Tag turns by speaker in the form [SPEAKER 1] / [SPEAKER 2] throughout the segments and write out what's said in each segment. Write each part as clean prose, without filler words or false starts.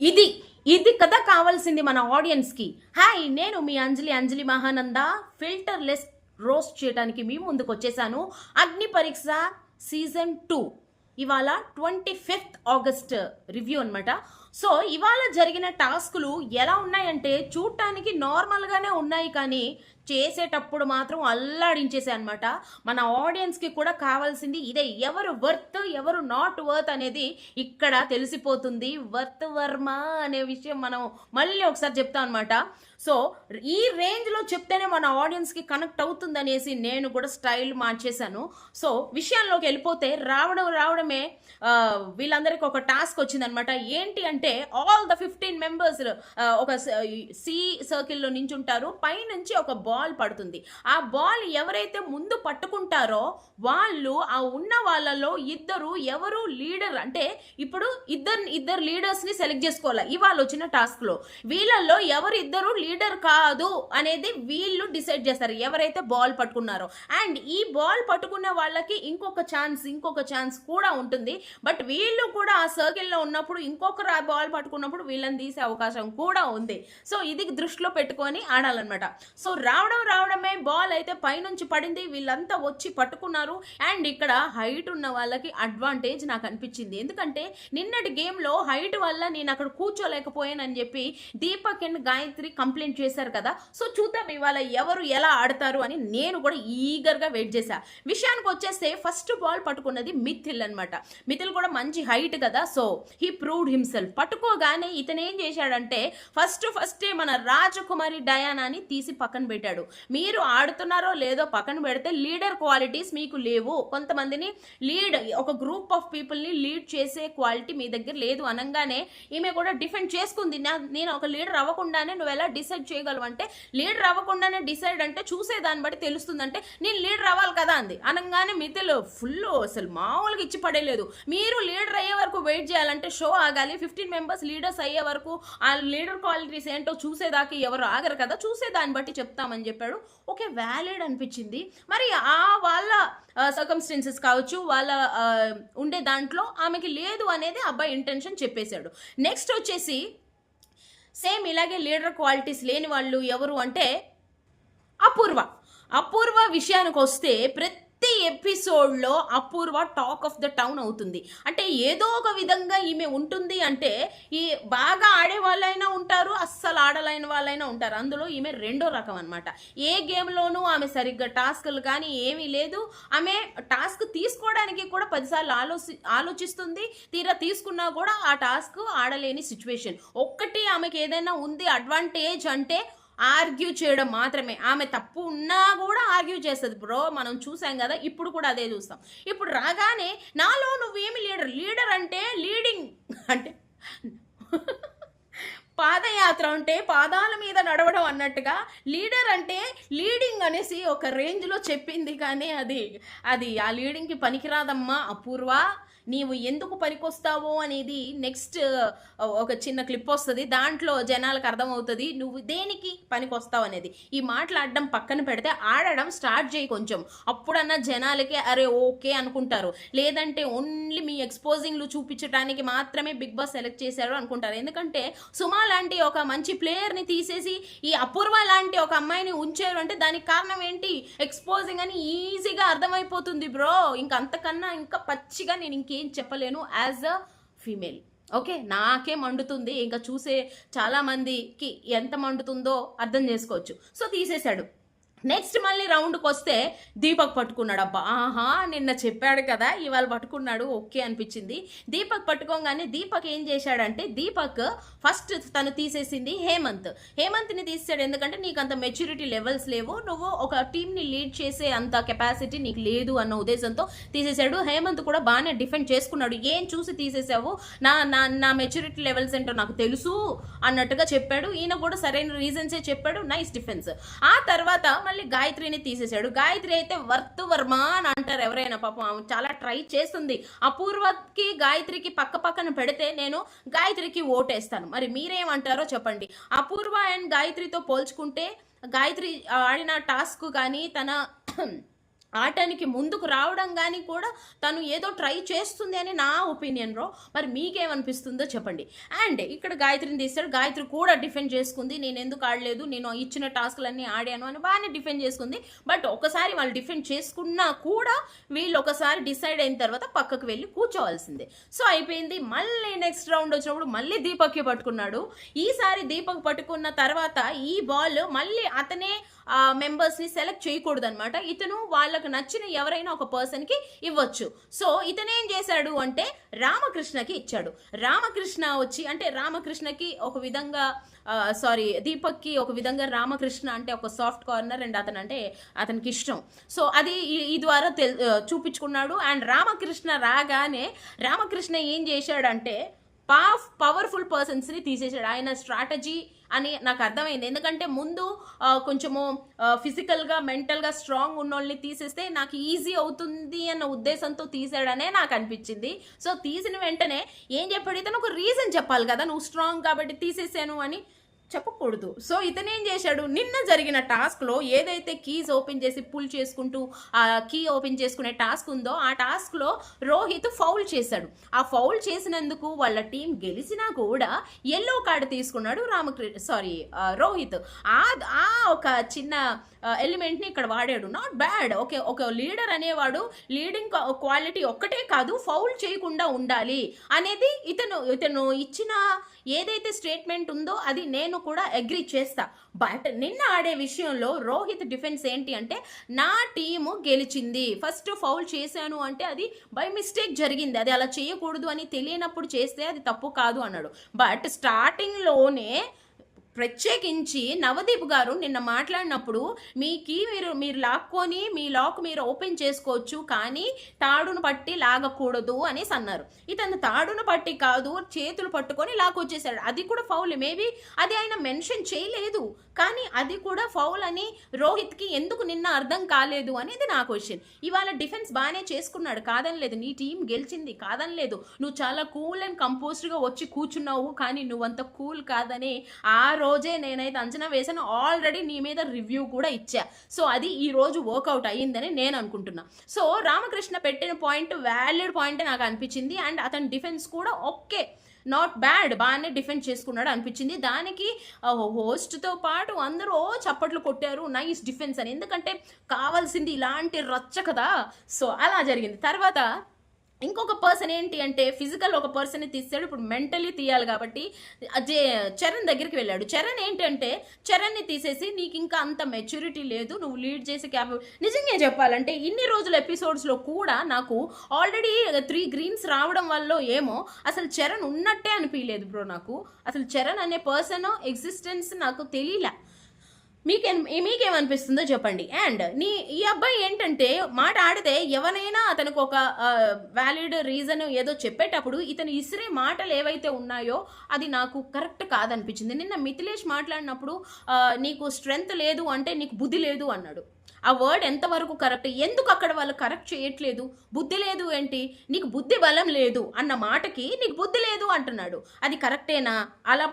[SPEAKER 1] ఇది ఇది కదా కావాల్సింది మన ఆడియన్స్కి. హాయ్, నేను మీ అంజలి మహానంద. ఫిల్టర్లెస్ రోస్ట్ చేయడానికి మీ ముందుకు వచ్చేసాను. అగ్ని పరీక్ష సీజన్ 2 ఇవాళ 25th ఆగస్ట్ రివ్యూ అనమాట. సో ఇవాళ జరిగిన టాస్కులు ఎలా ఉన్నాయంటే చూడటానికి నార్మల్గానే ఉన్నాయి, కానీ చేసేటప్పుడు మాత్రం అల్లాడించేసాయి అనమాట. మన ఆడియన్స్కి కూడా కావాల్సింది ఇదే. ఎవరు వర్త్ ఎవరు నాట్ వర్త్ అనేది ఇక్కడ తెలిసిపోతుంది. వర్త్ వర్మ అనే విషయం మనం మళ్ళీ ఒకసారి చెప్తాం అనమాట. సో ఈ రేంజ్లో చెప్తేనే మన ఆడియన్స్కి కనెక్ట్ అవుతుంది అనేసి నేను కూడా స్టైల్ మార్చేశాను. సో విషయంలోకి వెళ్ళిపోతే రావడమే వీళ్ళందరికీ ఒక టాస్క్ వచ్చిందనమాట. ఏంటి అంటే ఆల్ ద 15 మెంబర్స్ ఒక సి సర్కిల్లో నించుంటారు. పైనుంచి ఒక బాల్ పడుతుంది. ఆ బాల్ ఎవరైతే ముందు పట్టుకుంటారో వాళ్ళు ఆ ఉన్న వాళ్ళలో ఎవరు లీడర్ అంటే ఇప్పుడు ఇద్దరు లీడర్స్ని సెలెక్ట్ చేసుకోవాలి ఇవాళ వచ్చిన టాస్క్లో. వీళ్ళల్లో ఇద్దరు లీడర్ కాదు అనేది వీళ్ళు డిసైడ్ చేస్తారు ఎవరైతే బాల్ పట్టుకున్నారో. అండ్ ఈ బాల్ పట్టుకున్న వాళ్ళకి ఇంకొక ఛాన్స్ కూడా ఉంటుంది. బట్ వీళ్ళు కూడా ఆ సర్కిల్లో ఉన్నప్పుడు ఇంకొక బాల్ పట్టుకున్నప్పుడు వీళ్ళని తీసే అవకాశం కూడా ఉంది. సో ఇది దృష్టిలో పెట్టుకొని ఆడాలన్నమాట. సో రావడమే బాల్ అయితే పైనుంచి పడింది. వీళ్ళంతా వచ్చి పట్టుకున్నారు. అండ్ ఇక్కడ హైట్ ఉన్న వాళ్ళకి అడ్వాంటేజ్ నాకు అనిపించింది. ఎందుకంటే నిన్నటి గేమ్లో హైట్ వల్ల నేను అక్కడ కూర్చోలేకపోయానని చెప్పి దీపక్ అండ్ గాయత్రి కంప్లైంట్ చేశారు కదా. సో చూద్దాం ఇవాళ ఎవరు ఎలా ఆడతారు అని నేను కూడా ఈగర్గా వెయిట్ చేశా. విషయానికి వచ్చేస్తే ఫస్ట్ బాల్ పట్టుకున్నది మిథిల్ అనమాట. మిథిల్ కూడా మంచి హైట్ కదా. So he proved himself. పట్టుకోగానే ఇతను ఏం చేశాడంటే ఫస్టే మన రాజకుమారి డయానాని తీసి పక్కన పెట్టాడు. మీరు ఆడుతున్నారో లేదో పక్కన పెడితే లీడర్ క్వాలిటీస్ మీకు లేవు. కొంతమందిని ఒక గ్రూప్ ఆఫ్ పీపుల్ని లీడ్ చేసే క్వాలిటీ మీ దగ్గర లేదు అనగానే ఈమె కూడా డిఫెండ్ చేసుకుంది. నేను ఒక లీడర్ అవ్వకుండానే నువ్వు ఎలా డిసైడ్ చేయగలవు అంటే, లీడర్ అవ్వకుండానే డిసైడ్ అంటే చూసేదాన్ని బట్టి తెలుస్తుందంటే నేను లీడర్ అవ్వాలి కదా అంది. అనగానే మిథిల్ ఫుల్ అసలు మామూలుగా ఇచ్చి పడేలేదు. మీరు లీడర్ అయ్యే వరకు వెయిట్ చేయాలంటే షో ఆగాలి. 15 మెంబర్స్ లీడర్స్ అయ్యే వరకు ఆ లీడర్ క్వాలిటీస్ ఏంటో చూసేదాకా ఎవరు ఆగరు కదా, చూసేదాన్ని బట్టి చెప్తామని చెప్పాడు. ఓకే, వ్యాలిడ్ అనిపించింది. మరి వాళ్ళ సర్కమ్స్టెన్సెస్ కావచ్చు, వాళ్ళ ఉండే దాంట్లో ఆమెకి లేదు అనేది అబ్బాయి ఇంటెన్షన్ చెప్పేశాడు. నెక్స్ట్ వచ్చేసి సేమ్ ఇలాగే లీడర్ క్వాలిటీస్ లేని వాళ్ళు ఎవరు అంటే అపూర్వ విషయానికి వస్తే ప్రతి ఎపిసోడ్లో అపూర్వ టాక్ ఆఫ్ ద టౌన్ అవుతుంది. అంటే ఏదో ఒక విధంగా ఈమె ఉంటుంది. అంటే ఈ బాగా ఆడే వాళ్ళైనా ఉంటారు, అస్సలు ఆడలేని వాళ్ళైనా ఉంటారు. అందులో ఈమె రెండో రకం అనమాట. ఏ గేమ్లోనూ ఆమె సరిగ్గా టాస్క్లు కానీ ఏమీ లేదు. ఆమె టాస్క్ తీసుకోవడానికి కూడా 10 సార్లు ఆలోచిస్తుంది. తీరా తీసుకున్నా కూడా ఆ టాస్క్ ఆడలేని సిచ్యువేషన్. ఒక్కటి ఆమెకి ఏదైనా ఉంది అడ్వాంటేజ్ అంటే ఆర్గ్యూ చేయడం మాత్రమే. ఆమె తప్పు ఉన్నా కూడా ఆర్గ్యూ చేస్తుంది బ్రో, మనం చూసాం కదా. ఇప్పుడు కూడా అదే చూస్తాం. ఇప్పుడు రాగానే నాలో నువ్వేమి లీడర్ అంటే లీడింగ్ అంటే పాదయాత్ర అంటే పాదాల మీద నడవడం అన్నట్టుగా లీడర్ అంటే లీడింగ్ అనేసి ఒక రేంజ్లో చెప్పింది. కానీ అది ఆ లీడింగ్కి పనికిరాదమ్మా అపూర్వ. నీవు ఎందుకు పనికొస్తావో అనేది నెక్స్ట్ ఒక చిన్న క్లిప్ వస్తుంది, దాంట్లో జనాలకు అర్థమవుతుంది నువ్వు దేనికి పనికొస్తావు అనేది. ఈ మాట్లాడడం పక్కన పెడితే ఆడడం స్టార్ట్ చేయి కొంచెం. అప్పుడన్నా జనాలకి అరే ఓకే అనుకుంటారు. లేదంటే ఓన్లీ మీ ఎక్స్పోజింగ్లు చూపించడానికి మాత్రమే బిగ్ బాస్ సెలెక్ట్ చేశారు అనుకుంటారు. ఎందుకంటే సుమా లాంటి ఒక మంచి ప్లేయర్ని తీసేసి ఈ అపూర్వ లాంటి ఒక అమ్మాయిని ఉంచారు అంటే దానికి కారణం ఏంటి? ఎక్స్పోజింగ్ అని ఈజీగా అర్థమైపోతుంది బ్రో. అంతకన్నా ఇంకా పచ్చిగా నేను ఇంకేం చెప్పలేను యాజ్ అ ఫీమేల్. ఓకే, నాకే మండుతుంది. ఇంకా చూసే చాలా మందికి ఎంత మండుతుందో అర్థం చేసుకోవచ్చు. సో తీసేశాడు. నెక్స్ట్ మళ్ళీ రౌండ్కి వస్తే దీపక్ పట్టుకున్నాడు. అబ్బా నిన్న చెప్పాడు కదా ఇవాళ పట్టుకున్నాడు, ఓకే అనిపించింది. దీపక్ పట్టుకోగానే దీపక్ ఏం చేశాడంటే, దీపక్ ఫస్ట్ తను తీసేసింది హేమంత్ని తీసాడు. ఎందుకంటే నీకు అంత మెచ్యూరిటీ లెవెల్స్ లేవు, నువ్వు ఒక టీంని లీడ్ చేసే అంత కెపాసిటీ నీకు లేదు అన్న ఉద్దేశంతో తీసేశాడు. హేమంత్ కూడా బాగానే డిఫెండ్ చేసుకున్నాడు. ఏం చూసి తీసేసావు, నా మెచ్యూరిటీ లెవెల్స్ ఏంటో నాకు తెలుసు అన్నట్టుగా చెప్పాడు. ఈయన కూడా సరైన రీజన్సే చెప్పాడు. Nice defence. ఆ తర్వాత మళ్ళీ గాయత్రిని తీసేశాడు. గాయత్రి అయితే వర్త్ వర్మ అని అంటారు ఎవరైనా. పాపం ఆమె చాలా ట్రై చేస్తుంది. అపూర్వకి గాయత్రికి పక్కన పెడితే నేను గాయత్రికి ఓటేస్తాను. మరి మీరేమంటారో చెప్పండి. అపూర్వ అండ్ గాయత్రితో పోల్చుకుంటే గాయత్రి ఆడిన టాస్క్ కానీ తన ఆటానికి ముందుకు రావడం కానీ కూడా తను ఏదో ట్రై చేస్తుంది అని నా ఒపీనియన్లో. మరి మీకేమనిపిస్తుందో చెప్పండి. అండ్ ఇక్కడ గాయత్రిని తీస్తాడు. గాయత్రి కూడా డిఫెండ్ చేసుకుంది, నేను ఎందుకు ఆడలేదు, నేను ఇచ్చిన టాస్క్లన్నీ ఆడాను అని బాగానే డిఫెండ్ చేసుకుంది. బట్ ఒకసారి వాళ్ళు డిఫెండ్ చేసుకున్నా కూడా వీళ్ళు ఒకసారి డిసైడ్ అయిన తర్వాత పక్కకు వెళ్ళి కూర్చోవాల్సిందే. సో అయిపోయింది. మళ్ళీ నెక్స్ట్ రౌండ్ వచ్చినప్పుడు మళ్ళీ దీపక్కి పట్టుకున్నాడు. ఈసారి దీపక్ పట్టుకున్న తర్వాత ఈ బాల్ మళ్ళీ అతనే మెంబర్స్ని సెలెక్ట్ చేయకూడదు అనమాట. ఇతను వాళ్ళకు నచ్చిన ఎవరైనా ఒక పర్సన్కి ఇవ్వచ్చు. సో ఇతను ఏం చేశాడు అంటే రామకృష్ణకి ఇచ్చాడు. రామకృష్ణ వచ్చి అంటే రామకృష్ణకి ఒక విధంగా దీపక్కి ఒక విధంగా రామకృష్ణ అంటే ఒక సాఫ్ట్ కార్నర్ అండ్ అతను అంటే అతనికి ఇష్టం. సో అది ఈ ద్వారా చూపించుకున్నాడు. అండ్ రామకృష్ణ రాగానే రామకృష్ణ ఏం చేశాడంటే పవర్ఫుల్ పర్సన్స్ని తీసేసాడు. ఆయన స్ట్రాటజీ అని నాకు అర్థమైంది. ఎందుకంటే ముందు కొంచెము ఫిజికల్గా మెంటల్గా స్ట్రాంగ్ ఉన్నోళ్ళని తీసేస్తే నాకు ఈజీ అవుతుంది అన్న ఉద్దేశంతో తీసాడనే నాకు అనిపించింది. సో తీసిన వెంటనే ఏం చెప్పాడు, ఇతను ఒక రీజన్ చెప్పాలి కదా, నువ్వు స్ట్రాంగ్ కాబట్టి తీసేసాను అని చెప్పకూడదు. సో ఇతను ఏం చేశాడు, నిన్న జరిగిన టాస్క్లో ఏదైతే కీస్ ఓపెన్ చేసి పుల్ చేసుకుంటూ ఆ కీ ఓపెన్ చేసుకునే టాస్క్ ఉందో ఆ టాస్క్లో రోహిత్ ఫౌల్ చేశాడు. ఆ ఫౌల్ చేసినందుకు వాళ్ళ టీం గెలిచినా కూడా ఎల్లో కార్డు తీసుకున్నాడు రోహిత్. ఆ ఒక చిన్న ఎలిమెంట్ని ఇక్కడ వాడాడు. Not bad. ఓకే, ఒక లీడర్ అనేవాడు లీడింగ్ క్వాలిటీ ఒక్కటే కాదు, ఫౌల్ చేయకుండా ఉండాలి అనేది ఇతను ఇచ్చిన ఏదైతే స్టేట్మెంట్ ఉందో అది నేను కూడా అగ్రీ చేస్తా. బట్ నిన్న ఆడే విషయంలో రోహిత్ డిఫెన్స్ ఏంటి అంటే నా టీము గెలిచింది, ఫస్ట్ ఫౌల్ చేశాను అంటే అది బై మిస్టేక్ జరిగింది, అది అలా చేయకూడదు అని తెలియనప్పుడు చేస్తే అది తప్పు కాదు అన్నాడు. బట్ స్టార్టింగ్లోనే ప్రత్యేకించి నవదీప్ గారు నిన్న మాట్లాడినప్పుడు మీకి మీరు లాక్కొని మీ లాక్ మీరు ఓపెన్ చేసుకోవచ్చు కానీ తాడును పట్టి లాగకూడదు అనేసి అన్నారు. ఇతను తాడును పట్టి కాదు చేతులు పట్టుకొని లాక్కొచ్చేసాడు. అది కూడా ఫౌల్. మేబీ అది ఆయన మెన్షన్ చేయలేదు కానీ అది కూడా ఫౌల్ అని రోహిత్కి ఎందుకు నిన్న అర్థం కాలేదు అనేది నా క్వశ్చన్. ఇవాళ డిఫెన్స్ బాగానే చేసుకున్నాడు, కాదనలేదు. నీ టీం గెలిచింది, కాదనలేదు. నువ్వు చాలా కూల్ అండ్ కంపోజ్డ్గా వచ్చి కూర్చున్నావు కానీ నువ్వంత కూల్ కాదని ఆ రోజే నేనైతే అంచనా వేసాను. ఆల్రెడీ నీ మీద రివ్యూ కూడా ఇచ్చా. సో అది ఈ రోజు వర్కౌట్ అయ్యిందని నేను అనుకుంటున్నా. సో రామకృష్ణ పెట్టిన పాయింట్ వ్యాలిడ్ పాయింటే నాకు అనిపించింది. అండ్ అతని డిఫెన్స్ కూడా ఓకే, నాట్ బ్యాడ్, బాగానే డిఫెండ్ చేసుకున్నాడు అనిపించింది. దానికి హోస్ట్తో పాటు అందరూ చప్పట్లు కొట్టారు, నైస్ డిఫెన్స్ అని. ఎందుకంటే కావాల్సింది ఇలాంటి రచ్చ కదా. సో అలా జరిగింది. తర్వాత ఇంకొక పర్సన్ ఏంటి అంటే ఫిజికల్ ఒక పర్సన్ని తీసాడు, ఇప్పుడు మెంటలీ తీయాలి కాబట్టి చరణ్ దగ్గరికి వెళ్ళాడు. చరణ్ ఏంటంటే చరణ్ని తీసేసి నీకు ఇంకా అంత మెచ్యూరిటీ లేదు, నువ్వు లీడ్ చేసి నిజంగా చెప్పాలంటే ఇన్ని రోజుల ఎపిసోడ్స్లో కూడా నాకు ఆల్రెడీ 3 గ్రీన్స్ రావడం వల్ల ఏమో అసలు చరణ్ ఉన్నట్టే అనిపించలేదు బ్రో. నాకు అసలు చరణ్ అనే పర్సన్ ఎగ్జిస్టెన్స్ నాకు తెలియలే. మీకేమనిపిస్తుందో చెప్పండి. అండ్ ఈ అబ్బాయి ఏంటంటే మాట ఆడితే ఎవరైనా అతనికి ఒక వ్యాలిడ్ రీజన్ ఏదో చెప్పేటప్పుడు ఇతను ఇసిరే మాటలు ఏవైతే ఉన్నాయో అది నాకు కరెక్ట్ కాదనిపించింది. నిన్న మిథిలేష్ మాట్లాడినప్పుడు నీకు స్ట్రెంగ్త్ లేదు అంటే నీకు బుద్ధి లేదు అన్నాడు. ఆ వర్డ్ ఎంతవరకు కరెక్ట్? ఎందుకు అక్కడ వాళ్ళు కరెక్ట్ చేయట్లేదు? బుద్ధి లేదు ఏంటి, నీకు బుద్ధి బలం లేదు అన్న మాటకి నీకు బుద్ధి లేదు అంటున్నాడు. అది కరెక్టేనా? అలా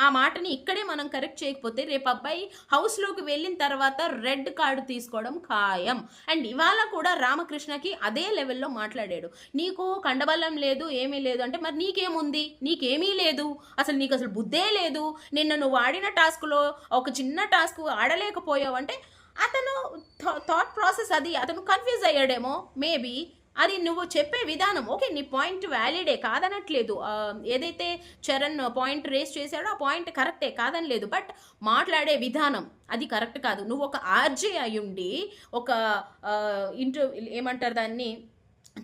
[SPEAKER 1] ఆ మాటని ఇక్కడే మనం కరెక్ట్ చేయకపోతే రేపు అబ్బాయి హౌస్లోకి వెళ్ళిన తర్వాత రెడ్ కార్డు తీసుకోవడం ఖాయం. అండ్ ఇవాళ కూడా రామకృష్ణకి అదే లెవెల్లో మాట్లాడాడు. నీకు కండబలం లేదు, ఏమీ లేదు అంటే మరి నీకేముంది? నీకేమీ లేదు, అసలు నీకు అసలు బుద్ధే లేదు. నిన్న నువ్వు ఆడిన టాస్క్లో ఒక చిన్న టాస్క్ ఆడలేకపోయావు అంటే అతను థాట్ ప్రాసెస్ అది అతను కన్ఫ్యూజ్ అయ్యాడేమో మేబీ. అది నువ్వు చెప్పే విధానం ఓకే, నీ పాయింట్ వ్యాలిడే కాదనట్లేదు. ఏదైతే చరణ్ పాయింట్ రేస్ చేశాడో ఆ పాయింట్ కరెక్టే కాదనలేదు. బట్ మాట్లాడే విధానం అది కరెక్ట్ కాదు. నువ్వు ఒక ఆర్జే అయ్యుండి ఒక ఏమంటారు దాన్ని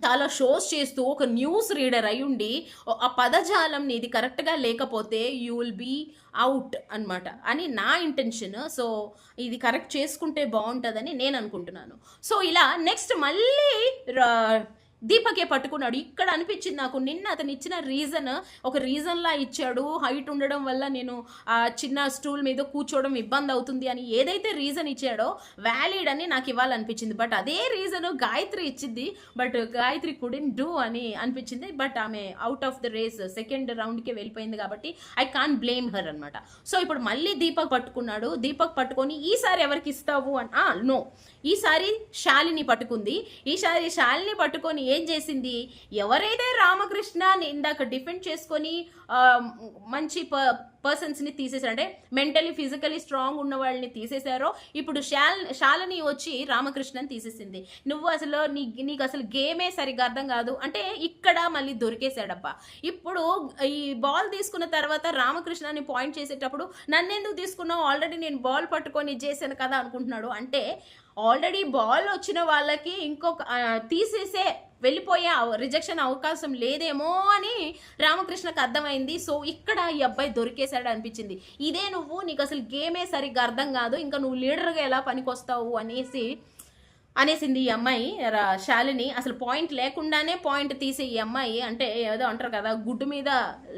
[SPEAKER 1] చాలా షోస్ చేస్తూ ఒక న్యూస్ రీడర్ అయ్యుండి ఆ పదజాలం నీది కరెక్ట్గా లేకపోతే యూ విల్ బీ అవుట్ అనమాట అని నా ఇంటెన్షన్. సో ఇది కరెక్ట్ చేసుకుంటే బాగుంటుందని నేను అనుకుంటున్నాను. సో ఇలా నెక్స్ట్ మళ్ళీ దీపకే పట్టుకున్నాడు. ఇక్కడ అనిపించింది నాకు, నిన్న అతను ఇచ్చిన రీజన్ ఒక రీజన్లా ఇచ్చాడు. హైట్ ఉండడం వల్ల నేను చిన్న స్టూల్ మీద కూర్చోవడం ఇబ్బంది అవుతుంది అని ఏదైతే రీజన్ ఇచ్చాడో వ్యాలిడ్ అని నాకు ఇవ్వాలనిపించింది. బట్ అదే రీజన్ గాయత్రి ఇచ్చింది, బట్ గాయత్రి కుడెంట్ డూ అని అనిపించింది. బట్ ఆమె out of the race second రౌండ్కే వెళ్ళిపోయింది కాబట్టి ఐ కాంట్ బ్లేమ్ హర్ అనమాట. సో ఇప్పుడు మళ్ళీ దీపక్ పట్టుకున్నాడు. దీపక్ పట్టుకొని ఈసారి ఎవరికి ఇస్తావు అని, నో, ఈసారి శాలిని పట్టుకుంది. ఈసారి శాలిని పట్టుకొని ఏం చేసింది, ఎవరైతే రామకృష్ణ ఇందాక డిఫెండ్ చేసుకొని మంచి పర్సన్స్ని తీసేశారు, అంటే మెంటలీ ఫిజికలీ స్ట్రాంగ్ ఉన్న వాళ్ళని తీసేశారో, ఇప్పుడు శాలిని వచ్చి రామకృష్ణని తీసేసింది. నువ్వు అసలు నీకు అసలు గేమే సరిగ్గా అర్థం కాదు అంటే ఇక్కడ మళ్ళీ దొరికేశాడబ్బా. ఇప్పుడు ఈ బాల్ తీసుకున్న తర్వాత రామకృష్ణని పాయింట్ చేసేటప్పుడు నన్నెందుకు తీసుకున్నావు, ఆల్రెడీ నేను బాల్ పట్టుకొని చేశాను కదా అనుకుంటున్నాడు. అంటే ఆల్రెడీ బాల్ వచ్చిన వాళ్ళకి ఇంకొక తీసేసే వెళ్ళిపోయే రిజెక్షన్ అవకాశం లేదేమో అని రామకృష్ణకు అర్థమైంది. సో ఇక్కడ ఈ అబ్బాయి దొరికేశాడు అనిపించింది. ఇదే నువ్వు, నీకు అసలు గేమే సరిగ్గా అర్థం కాదు, ఇంకా నువ్వు లీడర్గా ఎలా పనికొస్తావు అనేసింది ఈ అమ్మాయి శాలిని. అసలు పాయింట్ లేకుండానే పాయింట్ తీసే ఈ అమ్మాయి అంటే ఏదో అంటారు కదా, గుడ్డు మీద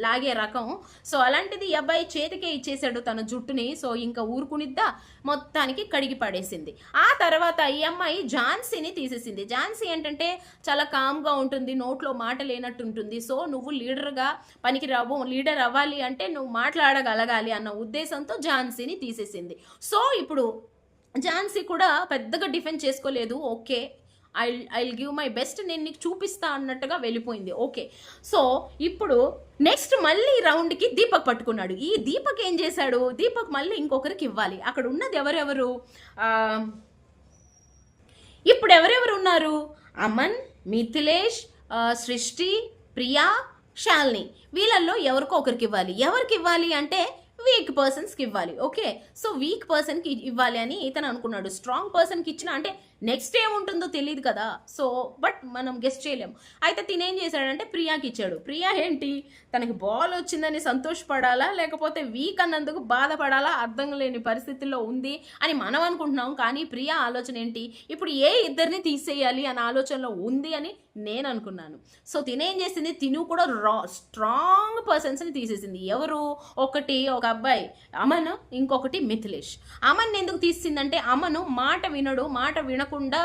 [SPEAKER 1] లాగే రకం. సో అలాంటిది ఈ అబ్బాయి చేతికే ఇచ్చేసాడు తన జుట్టుని. సో ఇంకా ఊరుకునిద్దా, మొత్తానికి కడిగి పడేసింది. ఆ తర్వాత ఈ అమ్మాయి ఝాన్సీని తీసేసింది. ఝాన్సీ ఏంటంటే చాలా కామ్గా ఉంటుంది, నోట్లో మాట లేనట్టు ఉంటుంది. సో నువ్వు లీడర్గా పనికిరావు, లీడర్ అవ్వాలి అంటే నువ్వు మాట్లాడగలగాలి అన్న ఉద్దేశంతో ఝాన్సీని తీసేసింది. సో ఇప్పుడు ఝాన్సీ కూడా పెద్దగా డిఫెండ్ చేసుకోలేదు. Okay, I give my best, నేను నీకు చూపిస్తా అన్నట్టుగా వెళ్ళిపోయింది. ఓకే, సో ఇప్పుడు నెక్స్ట్ మళ్ళీ రౌండ్కి దీపక్ పట్టుకున్నాడు. ఈ దీపక్ ఏం చేశాడు, దీపక్ మళ్ళీ ఇంకొకరికి ఇవ్వాలి. అక్కడ ఉన్నది ఎవరెవరు, ఇప్పుడు ఎవరెవరు ఉన్నారు, అమన్, మిథిలేష్, సృష్టి, ప్రియా, శాలిని. వీళ్ళల్లో ఎవరికో ఒకరికి ఇవ్వాలి. ఎవరికి ఇవ్వాలి అంటే వీక్ పర్సన్స్కి ఇవ్వాలి. ఓకే, సో వీక్ పర్సన్కి ఇవ్వాలి అని ఇతను అనుకున్నాడు. స్ట్రాంగ్ పర్సన్కి ఇచ్చిన అంటే నెక్స్ట్ ఏముంటుందో తెలియదు కదా, సో బట్ మనం గెస్ట్ చేయలేము. అయితే తినేం చేశాడంటే ప్రియాకి ఇచ్చాడు. ప్రియా ఏంటి, తనకి బాల్ వచ్చిందని సంతోషపడాలా లేకపోతే వీక్ అన్నందుకు బాధపడాలా అర్థం లేని పరిస్థితుల్లో ఉంది అని మనం అనుకుంటున్నాం. కానీ ప్రియా ఆలోచన ఏంటి, ఇప్పుడు ఇద్దరిని తీసేయాలి అనే ఆలోచనలో ఉంది అని నేను అనుకున్నాను. సో తినేం చేసింది, తిను కూడా స్ట్రాంగ్ పర్సన్స్ని తీసేసింది. ఎవరు, ఒకటి ఒక అబ్బాయి అమన్, ఇంకొకటి మిథిలేష్. అమన్ ఎందుకు తీసిందంటే అమను మాట వినడు, మాట వినకుండా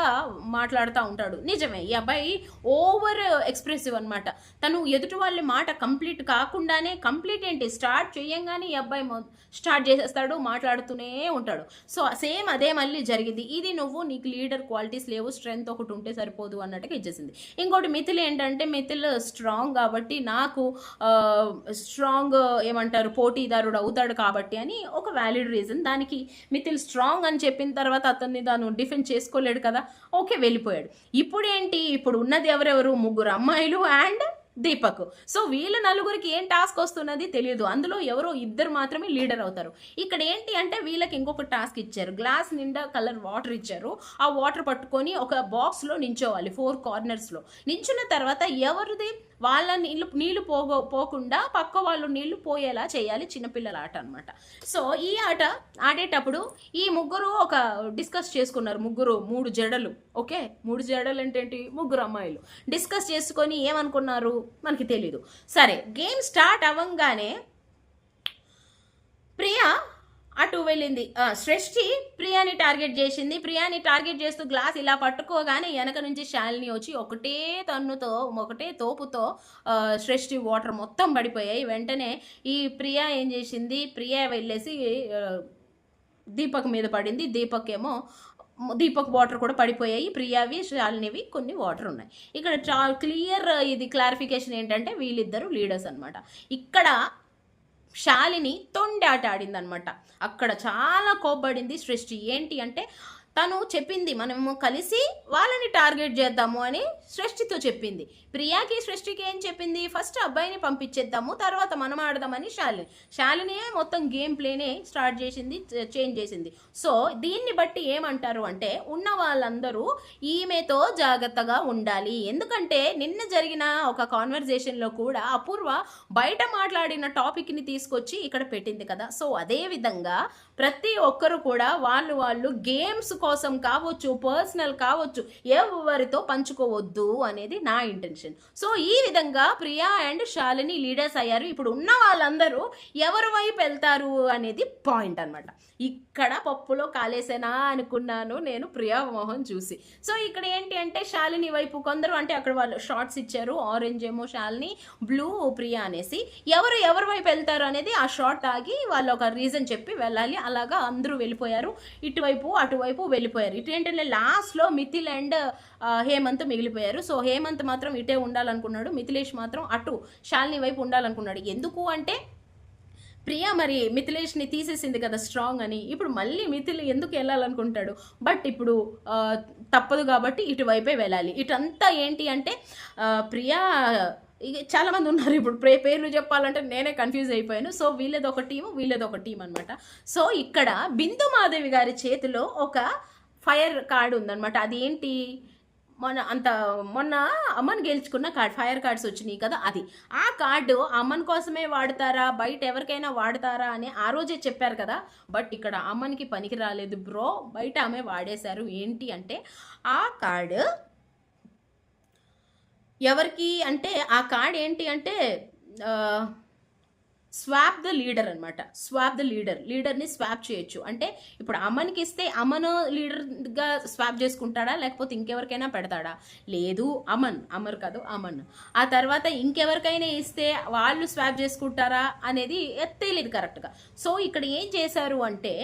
[SPEAKER 1] మాట్లాడుతూ ఉంటాడు. నిజమే, ఈ అబ్బాయి ఓవర్ ఎక్స్ప్రెసివ్ అనమాట. తను ఎదుటి వాళ్ళ మాట కంప్లీట్ కాకుండానే, కంప్లీట్ ఏంటి స్టార్ట్ చేయంగానే ఈ అబ్బాయి స్టార్ట్ చేసేస్తాడు, మాట్లాడుతూనే ఉంటాడు. సో సేమ్ అదే మళ్ళీ జరిగింది. ఇది నువ్వు నీకు లీడర్ క్వాలిటీస్ లేవు, స్ట్రెంగ్త్ ఒకటి ఉంటే సరిపోదు అన్నట్టుగా ఇచ్చేసింది. ఇంకోటి మిథిల్ ఏంటంటే మిథిల్ స్ట్రాంగ్ కాబట్టి నాకు స్ట్రాంగ్ ఏమంటారు పోటీదారుడు అవుతాడు కాబట్టి అని ఒక వ్యాలిడ్ రీజన్. దానికి మిథిల్ స్ట్రాంగ్ అని చెప్పిన తర్వాత అతన్ని తాను డిఫెండ్ చేసుకోలేడు కదా, ఓకే వెళ్ళిపోయాడు. ఇప్పుడు ఏంటి, ఇప్పుడు ఉన్నది ఎవరెవరు, ముగ్గురు అమ్మాయిలు అండ్ దీపక్. సో వీళ్ళ నలుగురికి ఏం టాస్క్ వస్తున్నది తెలియదు. అందులో ఎవరో ఇద్దరు మాత్రమే లీడర్ అవుతారు. ఇక్కడ ఏంటి అంటే వీళ్ళకి ఇంకొక టాస్క్ ఇచ్చారు. గ్లాస్ నిండా కలర్ వాటర్ ఇచ్చారు. ఆ వాటర్ పట్టుకొని ఒక బాక్స్లో నించోవాలి 4 కార్నర్స్లో. నించున్న తర్వాత ఎవరిది వాళ్ళ నీళ్లు పోకుండా పక్క వాళ్ళు నీళ్లు పోయేలా చేయాలి. చిన్నపిల్లల ఆట అనమాట. సో ఈ ఆట ఆడేటప్పుడు ఈ ముగ్గురు ఒక డిస్కస్ చేసుకున్నారు. 3 జడలు. ఓకే, 3 జడలు అంటే ఏంటి, ముగ్గురు అమ్మాయిలు డిస్కస్ చేసుకొని ఏమనుకున్నారు మనకి తెలీదు. సరే, గేమ్ స్టార్ట్ అవ్వంగానే ప్రియా అటు వెళ్ళింది. సృష్టి ప్రియాని టార్గెట్ చేసింది. ప్రియాని టార్గెట్ చేస్తూ గ్లాస్ ఇలా పట్టుకోగానే వెనక నుంచి శాలిని వచ్చి ఒకటే తోపుతో సృష్టి వాటర్ మొత్తం పడిపోయాయి. వెంటనే ఈ ప్రియా ఏం చేసింది, ప్రియా వెళ్ళేసి దీపక్ మీద పడింది. దీపక్ వాటర్ కూడా పడిపోయాయి. ప్రియావి శాలినివి కొన్ని వాటర్ ఉన్నాయి. ఇక్కడ చాలా క్లియర్ ఇది క్లారిఫికేషన్ ఏంటంటే వీళ్ళిద్దరూ లీడర్స్ అనమాట. ఇక్కడ శాలిని తొండాట ఆడిందనమాట. అక్కడ చాలా కోపడింది సృష్టి. ఏంటి అంటే తను చెప్పింది మనము కలిసి వాళ్ళని టార్గెట్ చేద్దాము అని సృష్టితో చెప్పింది. ప్రియాకి సృష్టికి ఏం చెప్పింది, ఫస్ట్ అబ్బాయిని పంపించేద్దాము తర్వాత మనం ఆడదామని శాలినియే మొత్తం గేమ్ ప్లేనే స్టార్ట్ చేసింది, చేంజ్ చేసింది. సో దీన్ని బట్టి ఏమంటారు అంటే ఉన్న వాళ్ళందరూ ఈమెతో జాగ్రత్తగా ఉండాలి. ఎందుకంటే నిన్న జరిగిన ఒక కాన్వర్జేషన్లో కూడా అపూర్వ బయట మాట్లాడిన టాపిక్ని తీసుకొచ్చి ఇక్కడ పెట్టింది కదా. సో అదే విధంగా ప్రతి ఒక్కరు కూడా వాళ్ళు గేమ్స్ కోసం కావచ్చు, పర్సనల్ కావచ్చు, ఎవరితో పంచుకోవద్దు అనేది నా ఇంటెన్షన్. సో ఈ విధంగా ప్రియా అండ్ శాలిని లీడర్స్ అయ్యారు. ఇప్పుడు ఉన్న వాళ్ళందరూ ఎవరి వైపు వెళ్తారు అనేది పాయింట్ అనమాట. ఇక్కడ పప్పులో కాలేసేనా అనుకున్నాను నేను ప్రియా మోహన్ చూసి. సో ఇక్కడ ఏంటి అంటే శాలిని వైపు కొందరు, అంటే అక్కడ వాళ్ళు షార్ట్స్ ఇచ్చారు, ఆరెంజ్ ఏమో శాలిని, బ్లూ ప్రియా అనేసి. ఎవరి వైపు వెళ్తారు అనేది ఆ షార్ట్ ఆగి వాళ్ళు ఒక రీజన్ చెప్పి వెళ్ళాలి. అలాగా అందరూ వెళ్ళిపోయారు, ఇటువైపు అటువైపు వెళ్ళిపోయారు. ఇటు ఏంటంటే లాస్ట్లో మిథిల్ అండ్ హేమంత్ మిగిలిపోయారు. సో హేమంత్ మాత్రం ఇటే ఉండాలనుకున్నాడు, మిథిలేష్ మాత్రం అటు శాలిని వైపు ఉండాలనుకున్నాడు. ఎందుకు అంటే ప్రియా మరి మిథిలేష్ని తీసేసింది కదా స్ట్రాంగ్ అని, ఇప్పుడు మళ్ళీ మిథిల్ ఎందుకు వెళ్ళాలనుకుంటాడు? బట్ ఇప్పుడు తప్పదు కాబట్టి ఇటువైపే వెళ్ళాలి. ఇటంతా ఏంటి అంటే ప్రియా చాలామంది ఉన్నారు, ఇప్పుడు పేర్లు చెప్పాలంటే నేనే కన్ఫ్యూజ్ అయిపోయాను. సో వీళ్ళది ఒక టీం అనమాట. సో ఇక్కడ బిందు మాధవి గారి చేతిలో ఒక ఫైర్ కార్డు ఉందన్నమాట. అదేంటి, మొన్న అమ్మన్ గెలుచుకున్న కార్డ్, ఫైర్ కార్డ్స్ వచ్చినాయి కదా, అది ఆ కార్డు అమ్మన్ కోసమే వాడతారా, బయట ఎవరికైనా వాడతారా అని ఆ రోజే చెప్పారు కదా. బట్ ఇక్కడ అమ్మన్కి పనికి రాలేదు బ్రో, బయట ఆమె వాడేశారు. ఏంటి అంటే ఆ కార్డు ఎవరికి అంటే, ఆ కార్డ్ ఏంటి అంటే స్వాప్ ద లీడర్ అనమాట. స్వాప్ ద లీడర్ని స్వాప్ చేయొచ్చు. అంటే ఇప్పుడు అమ్మనికి ఇస్తే అమ్మను లీడర్గా స్వాప్ చేసుకుంటాడా, లేకపోతే ఇంకెవరికైనా పెడతాడా? లేదు, అమర్ కాదు అమన్. ఆ తర్వాత ఇంకెవరికైనా ఇస్తే వాళ్ళు స్వాప్ చేసుకుంటారా అనేది తెలియదు కరెక్ట్గా. సో ఇక్కడ ఏం చేశారు అంటే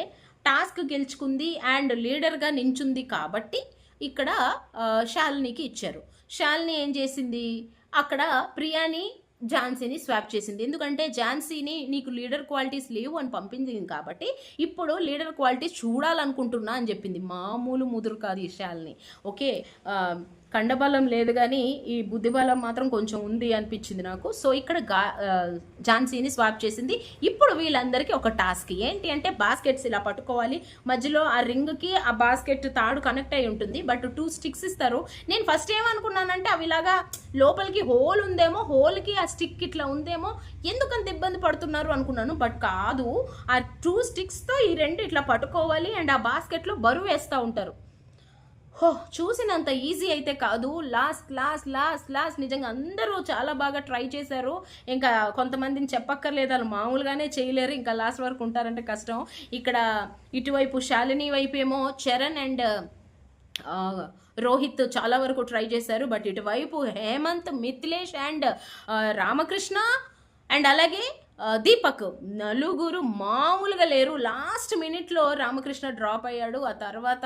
[SPEAKER 1] టాస్క్ గెలుచుకుంది అండ్ లీడర్గా నించుంది కాబట్టి ఇక్కడ శాలినికి ఇచ్చారు. శాలిని ఏం చేసింది, అక్కడ ప్రియాని ఝాన్సీని స్వాప్ చేసింది. ఎందుకంటే ఝాన్సీని నీకు లీడర్ క్వాలిటీస్ లేవు అని పంపించింది కాబట్టి ఇప్పుడు లీడర్ క్వాలిటీస్ చూడాలనుకుంటున్నా అని చెప్పింది. మామూలు ముదురు కాదు ఈ శాలిని. ఓకే, కండబలం లేదు కానీ ఈ బుద్ధిబలం మాత్రం కొంచెం ఉంది అనిపించింది నాకు. సో ఇక్కడ ఝాన్సీని స్వాప్ చేసింది. ఇప్పుడు వీళ్ళందరికీ ఒక టాస్క్ ఏంటి అంటే బాస్కెట్స్ ఇలా పట్టుకోవాలి, మధ్యలో ఆ రింగ్కి ఆ బాస్కెట్ తాడు కనెక్ట్ అయి ఉంటుంది. బట్ 2 స్టిక్స్ ఇస్తారు. నేను ఫస్ట్ ఏమనుకున్నానంటే అవి ఇలాగా లోపలికి హోల్ ఉందేమో, హోల్కి ఆ స్టిక్ ఇట్లా ఉందేమో, ఎందుకంత ఇబ్బంది పడుతున్నారు అనుకున్నాను. బట్ కాదు, ఆ 2 స్టిక్స్తో ఈ 2 ఇట్లా పట్టుకోవాలి అండ్ ఆ బాస్కెట్లో బరువు వేస్తూ ఉంటారు. చూసినంత ఈజీ అయితే కాదు. లాస్ట్ నిజంగా అందరూ చాలా బాగా ట్రై చేశారు. ఇంకా కొంతమందిని చెప్పక్కర్లేదు, వాళ్ళు మామూలుగానే చేయలేరు, ఇంకా లాస్ట్ వరకు ఉంటారంటే కష్టం. ఇక్కడ ఇటువైపు శాలిని వైపు ఏమో చరణ్ అండ్ రోహిత్ చాలా వరకు ట్రై చేశారు. బట్ ఇటువైపు హేమంత్, మిథిలేష్ అండ్ రామకృష్ణ అండ్ అలాగే దీపక్ నలుగురు మామూలుగా లేరు. లాస్ట్ మినిట్లో రామకృష్ణ డ్రాప్ అయ్యాడు, ఆ తర్వాత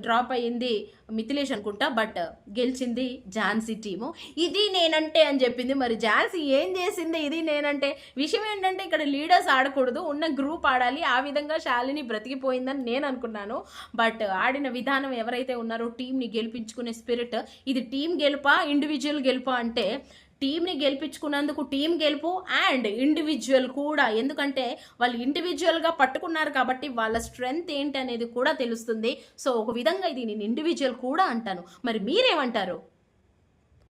[SPEAKER 1] డ్రాప్ అయ్యింది మిథిలేష్ అనుకుంటా. బట్ గెలిచింది ఝాన్సీ టీము. ఇది నేనంటే అని చెప్పింది. మరి ఝాన్సీ ఏం చేసింది ఇది నేనంటే? విషయం ఏంటంటే ఇక్కడ లీడర్స్ ఆడకూడదు, ఉన్న గ్రూప్ ఆడాలి. ఆ విధంగా శాలిని బ్రతికిపోయిందని నేను అనుకున్నాను. బట్ ఆడిన విధానం ఎవరైతే ఉన్నారో టీంని గెలిపించుకునే స్పిరిట్, ఇది టీం గెలుపా ఇండివిజువల్ గెలుపా అంటే టీంని గెలిపించుకున్నందుకు టీం గెలుపు అండ్ ఇండివిజువల్ కూడా. ఎందుకంటే వాళ్ళు ఇండివిజువల్గా పట్టుకున్నారు కాబట్టి వాళ్ళ స్ట్రెంగ్త్ ఏంటి అనేది కూడా తెలుస్తుంది. సో ఒక విధంగా ఇది నేను ఇండివిజువల్ కూడా అంటాను. మరి మీరేమంటారు?